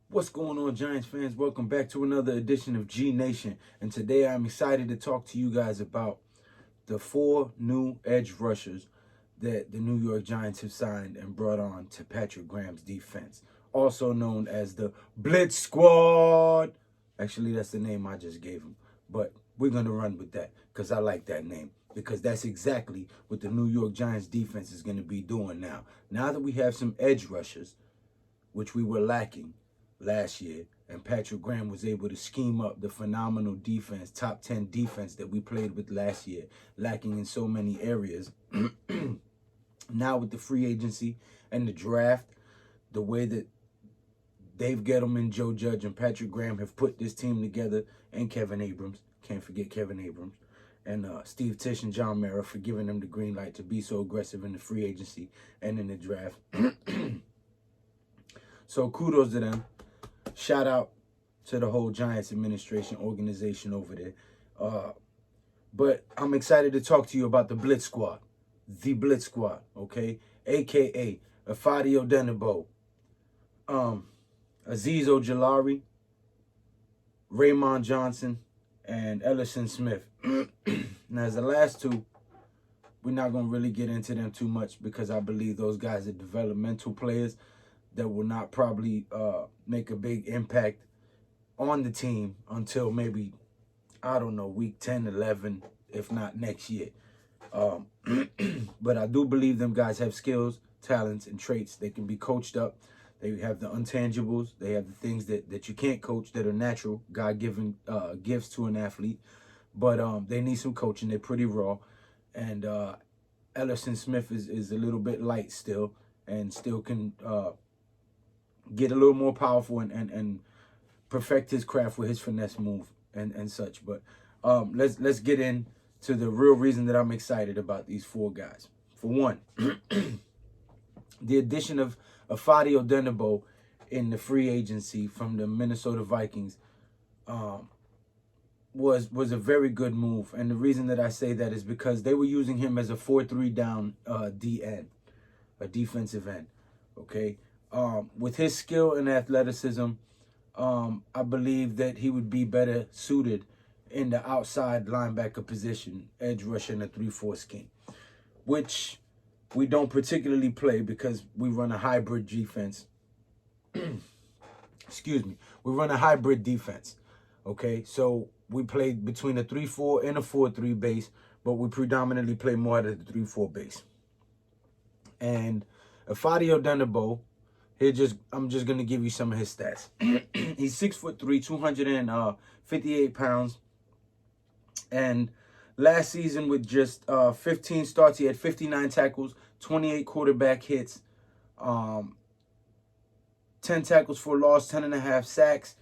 What's going on, Giants fans? Welcome back to another edition of G Nation. And today I'm excited to talk to you guys about the 4 new edge rushers that the New York Giants have signed and brought on to Patrick Graham's defense, also known as the Blitz Squad. Actually, that's the name I just gave him, but we're going to run with that because I like that name, because that's exactly what the New York Giants defense is going to be doing now. Now that we have some edge rushers, which we were lacking last year, and Patrick Graham was able to scheme up the phenomenal defense, top 10 defense that we played with last year, lacking in so many areas. Now with the free agency and the draft, the way that Dave Gettleman, Joe Judge, and Patrick Graham have put this team together, and Kevin Abrams, can't forget Kevin Abrams, and Steve Tisch and John Mara for giving them the green light to be so aggressive in the free agency and in the draft. So kudos to them. Shout out to the whole Giants administration organization over there. But I'm excited to talk to you about the Blitz Squad. The Blitz Squad, okay? A.K.A. Ifeadi Odenigbo, Azeez Ojulari, Raymond Johnson, and Ellison Smith. Now, as the last two, we're not going to really get into them too much because I believe those guys are developmental players that will not probably make a big impact on the team until maybe, I don't know, week 10, 11, if not next year. But I do believe them guys have skills, talents, and traits. They can be coached up. They have the intangibles. They have the things that you can't coach that are natural, God-given gifts to an athlete. But they need some coaching. They're pretty raw. And Ellison Smith is a little bit light still and still can get a little more powerful and perfect his craft with his finesse move and such. But let's get into the real reason that I'm excited about these 4 guys. For one, the addition of Ifeadi Odenigbo in the free agency from the Minnesota Vikings was a very good move. And the reason that I say that is because they were using him as a 4-3 down DN, a defensive end, okay? With his skill and athleticism, I believe that he would be better suited in the outside linebacker position, edge rusher in a 3-4 scheme, which we don't particularly play because we run a hybrid defense. Excuse me. We run a hybrid defense, okay? So we play between a 3-4 and a 4-3 base, but we predominantly play more at the 3-4 base. And Ifeadi Odenigbo, I'm just gonna give you some of his stats. He's 6'3", 258 pounds, and last season with just 15 starts, he had 59 tackles, 28 quarterback hits, 10 tackles for loss, 10.5 sacks,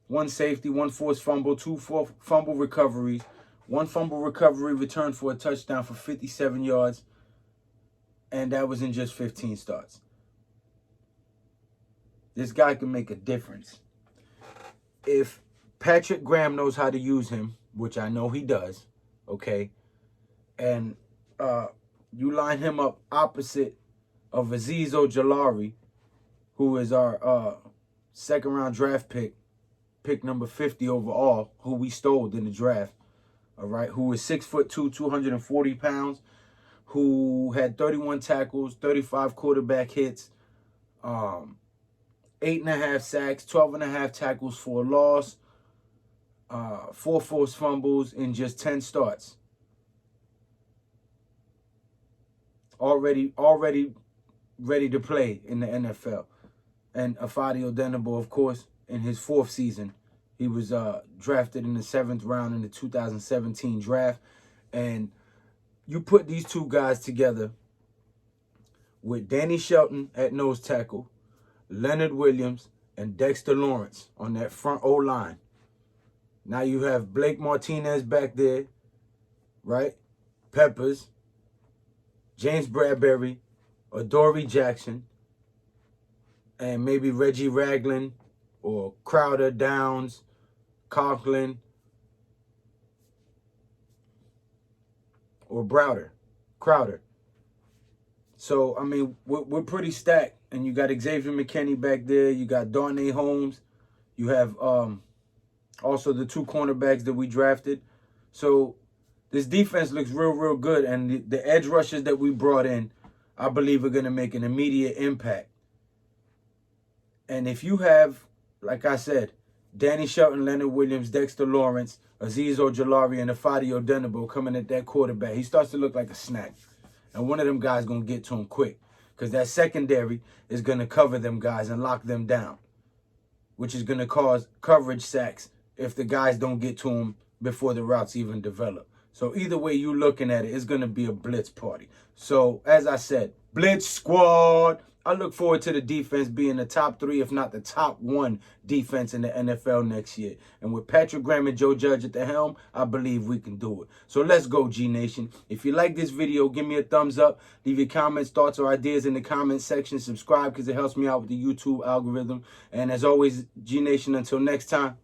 1 safety, 1 forced fumble, 2 fumble recoveries, 1 fumble recovery returned for a touchdown for 57 yards, and that was in just 15 starts. This guy can make a difference. If Patrick Graham knows how to use him, which I know he does, okay, and you line him up opposite of Azeez Ojulari, who is our second-round draft pick number 50 overall, who we stole in the draft, all right, who is 6'2", 240 pounds, who had 31 tackles, 35 quarterback hits, 8.5 sacks, 12.5 tackles for a loss, 4 forced fumbles in just 10 starts. Already ready to play in the NFL. And Ifeadi Odenigbo, of course, in his 4th season, he was drafted in the 7th round in the 2017 draft. And you put these 2 guys together with Danny Shelton at nose tackle, Leonard Williams, and Dexter Lawrence on that front O-line. Now you have Blake Martinez back there, right? Peppers, James Bradbury, Adoree Jackson, and maybe Reggie Ragland or Crowder, Downs, Conklin, or Crowder. So, I mean, we're pretty stacked And you got Xavier McKinney back there. You got Darnay Holmes. You have also the 2 cornerbacks that we drafted. So this defense looks real good. And the edge rushers that we brought in, I believe, are going to make an immediate impact. And if you have, like I said, Danny Shelton, Leonard Williams, Dexter Lawrence, Azeez Ojulari, and Ifeadi Odenigbo coming at that quarterback, he starts to look like a snack. And one of them guys going to get to him quick. Because that secondary is going to cover them guys and lock them down, which is going to cause coverage sacks if the guys don't get to him before the routes even develop. So either way you looking at it, it's going to be a blitz party. So as I said, blitz squad. I look forward to the defense being the top 3, if not the top 1 defense in the NFL next year. And with Patrick Graham and Joe Judge at the helm, I believe we can do it. So let's go, G Nation. If you like this video, give me a thumbs up. Leave your comments, thoughts, or ideas in the comment section. Subscribe because it helps me out with the YouTube algorithm. And as always, G Nation, until next time,